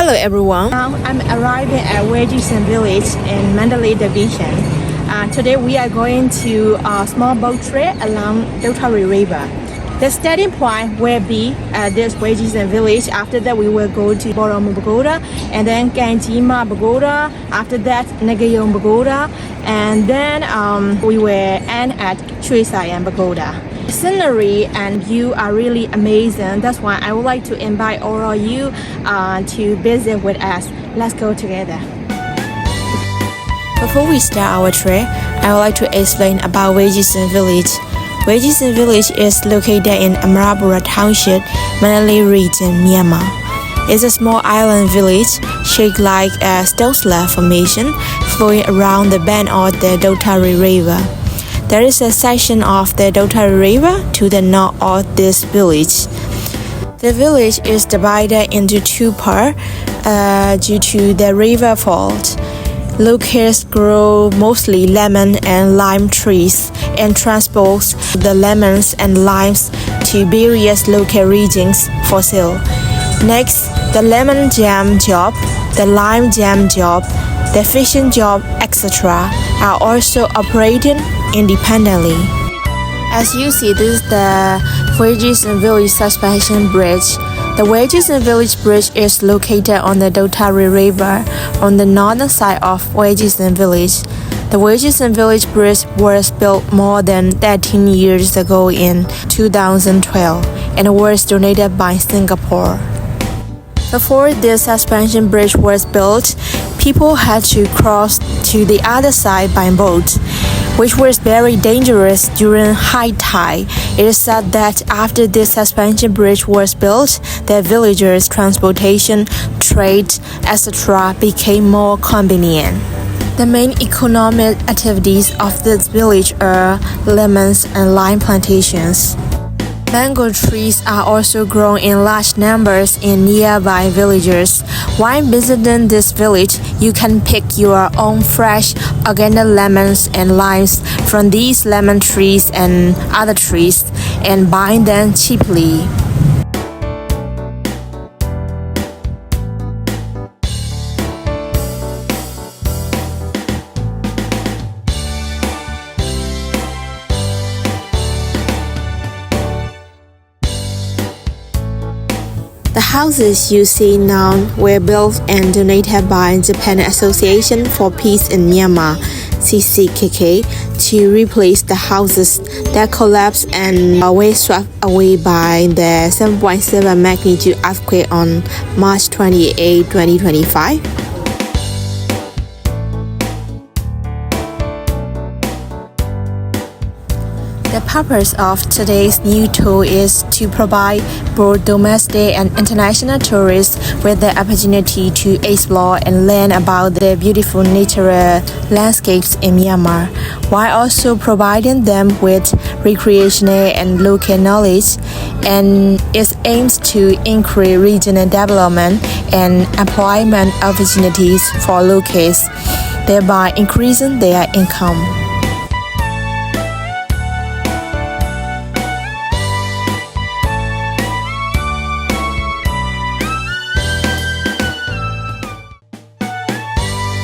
Hello everyone. Now I'm arriving at Weijisen Village in Mandalay Division. Today we are going to a small boat trip along Dautari River. The starting point will be at this Weijisen Village. After that we will go to Boromo Pagoda and then Ganjima Pagoda. After that Nagayong Pagoda and then we will end at Choi Sayan Pagoda. The scenery and view are really amazing. That's why I would like to invite all of you to visit with us. Let's go together. Before we start our trip, I would like to explain about Weijisen Village. Weijisen Village is located in Amarapura Township, Mandalay Region, Myanmar. It's a small island village shaped like a stone slab formation flowing around the bend of the Dautari River. There is a section of the Dautari River to the north of this village. The village is divided into two parts due to the river fault. Locals grow mostly lemon and lime trees and transport the lemons and limes to various local regions for sale. Next, the lemon jam job, the lime jam job, the fishing job, etc. are also operating independently. As you see, this is the Weijisen Village Suspension Bridge. The Weijisen Village Bridge is located on the Dautari River on the northern side of Weijisen Village. The Weijisen Village Bridge was built more than 13 years ago in 2012 and was donated by Singapore. Before this suspension bridge was built, people had to cross to the other side by boat, which was very dangerous during high tide. It is said that after this suspension bridge was built, the villagers' transportation, trade, etc. became more convenient. The main economic activities of this village are lemons and lime plantations. Mango trees are also grown in large numbers in nearby villages. While visiting this village, you can pick your own fresh organic lemons and limes from these lemon trees and other trees and buy them cheaply. The houses you see now were built and donated by Japan Association for Peace in Myanmar (CCKK) to replace the houses that collapsed and were swept away by the 7.7 magnitude earthquake on March 28, 2025. The purpose of today's new tour is to provide both domestic and international tourists with the opportunity to explore and learn about the beautiful natural landscapes in Myanmar, while also providing them with recreational and local knowledge, and it aims to increase regional development and employment opportunities for locals, thereby increasing their income.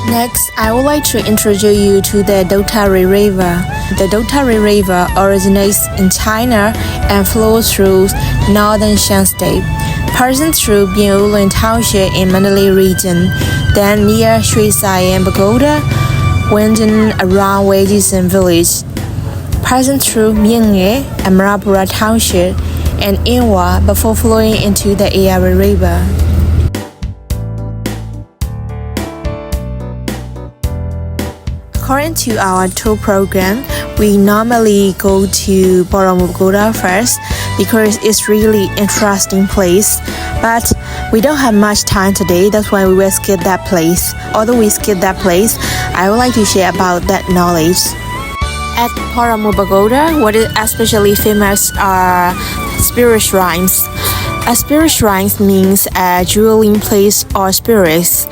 Next, I would like to introduce you to the Dautari River. The Dautari River originates in China and flows through northern Shan State, passing through Bianwulin Township in Mandalay Region, then near Choi Sayan Pagoda, winding around Weijisen Village, passing through Myingye, Amarapura Township, and Inwa before flowing into the Eyari River. According to our tour program, we normally go to Boromo Pagoda first because it's really interesting place. But we don't have much time today, that's why we will skip that place. Although we skip that place, I would like to share about that knowledge. At Boromo Pagoda, what is especially famous are spirit shrines. A spirit shrine means a dwelling place or spirits,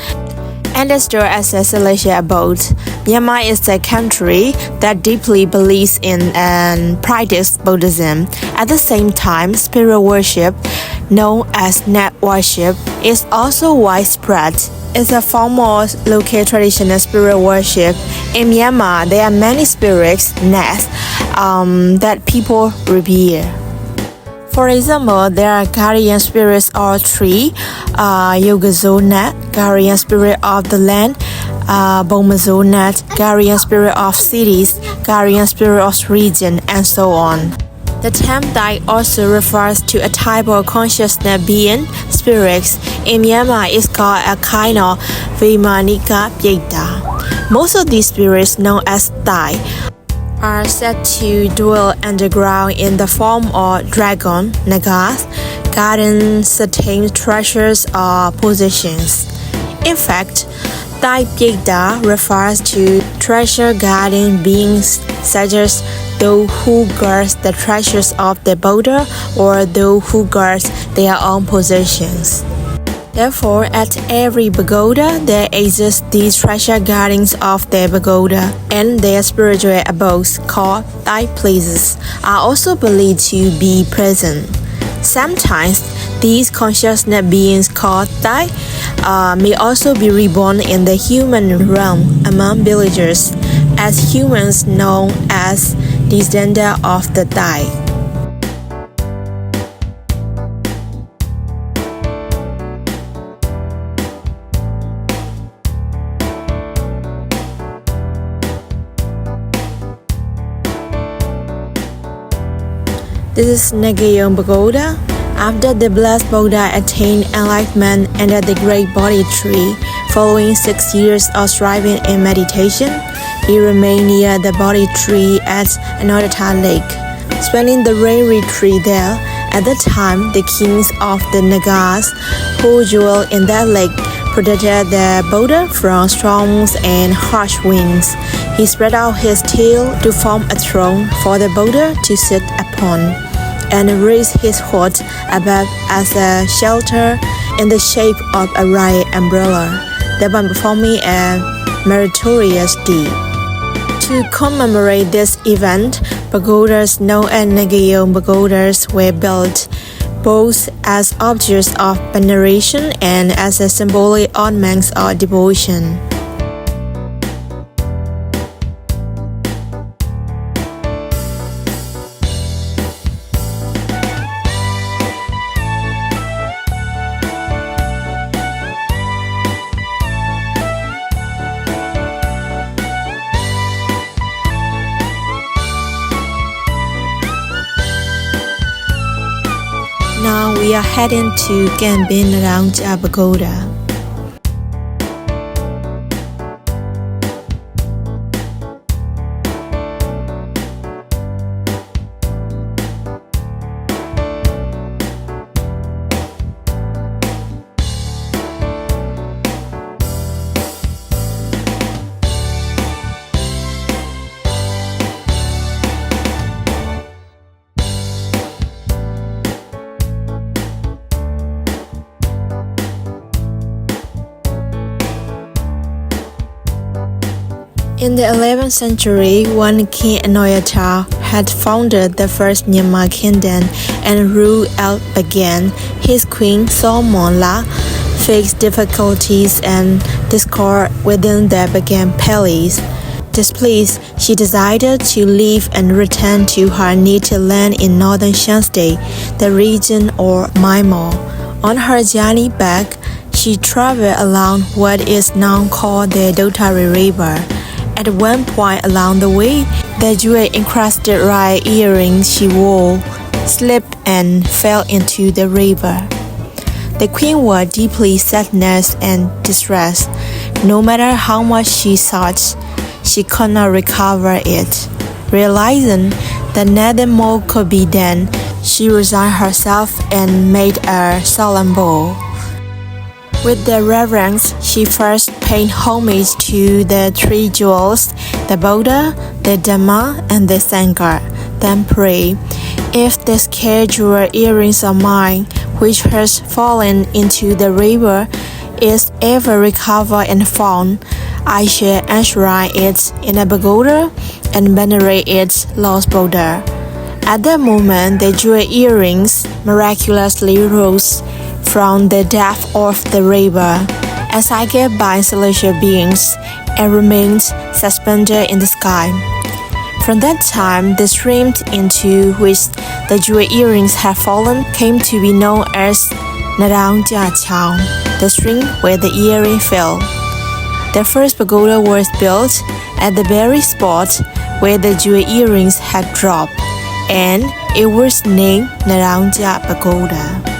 and as well as a celestial abode. Myanmar is a country that deeply believes in and practices Buddhism. At the same time, spirit worship, known as net worship, is also widespread. It's a form of local traditional spirit worship. In Myanmar, there are many spirits, nets, that people revere. For example, there are guardian spirits of tree, Yogazo Nat, guardian spirit of the land, Bomazo Nat, guardian spirit of cities, guardian spirit of region, and so on. The term Dai also refers to a type of consciousness being, spirits. In Myanmar, it's called a kind of Vimanika Pyeita. Most of these spirits, known as Dai, are said to dwell underground in the form of dragon, nagas, guarding certain treasures or possessions. In fact, Dai Pyeita refers to treasure guarding beings such as those who guard the treasures of the Buddha or those who guard their own possessions. Therefore, at every pagoda, there exists these treasure guardings of the pagoda, and their spiritual abodes, called Dai places, are also believed to be present. Sometimes, these consciousness beings called Dai may also be reborn in the human realm among villagers, as humans known as descendants of the Dai. This is Nagayong Pagoda. After the blessed Buddha attained enlightenment under the great Bodhi tree, following 6 years of striving in meditation, he remained near the Bodhi tree at Anodata Lake, spending the rain retreat there. At the time, the kings of the Nagas who dwelled in that lake protected the Buddha from storms and harsh winds. He spread out his tail to form a throne for the Buddha to sit upon, and raised his hood above as a shelter in the shape of a right umbrella, thereby performing a meritorious deed. To commemorate this event, pagodas known as Nagayong pagodas were built, both as objects of veneration and as a symbolic ornaments of devotion. Now we are heading to Gambin Rangja Pagoda. In the 11th century, one King Anoyata had founded the first Myanmar kingdom and ruled out Bagan. His queen, Somonla, faced difficulties and discord within the Bagan palace. Displeased, she decided to leave and return to her native land in northern Shan State, the region of Myanmar. On her journey back, she traveled along what is now called the Dotari River. At one point along the way, the jewel-encrusted right earrings she wore slipped and fell into the river. The queen was deeply sadness and distressed. No matter how much she sought, she could not recover it. Realizing that nothing more could be done, she resigned herself and made a solemn vow. With the reverence, she first paid homage to the three jewels, the Buddha, the Dhamma, and the Sangha. Then pray, if the scarce jewel earrings of mine, which has fallen into the river, is ever recovered and found, I share enshrine its inner pagoda and venerate its lost Buddha. At that moment, the jewel earrings miraculously rose from the depth of the river, excited by celestial beings, and remained suspended in the sky. From that time, the stream into which the jewel earrings had fallen came to be known as Narang Jia Chao, the stream where the earring fell. The first pagoda was built at the very spot where the jewel earrings had dropped, and it was named Narang Jia Pagoda.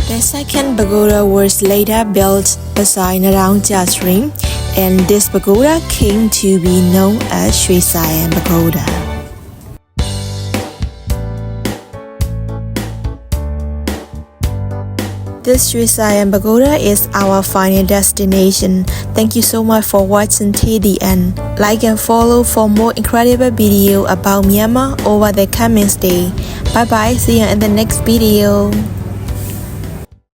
The second pagoda was later built beside Narang Jia stream, and this pagoda came to be known as Shui Siam Pagoda. This Shui Siam Pagoda is our final destination. Thank you so much for watching till the end. Like and follow for more incredible video about Myanmar over the coming day. Bye bye, see you in the next video.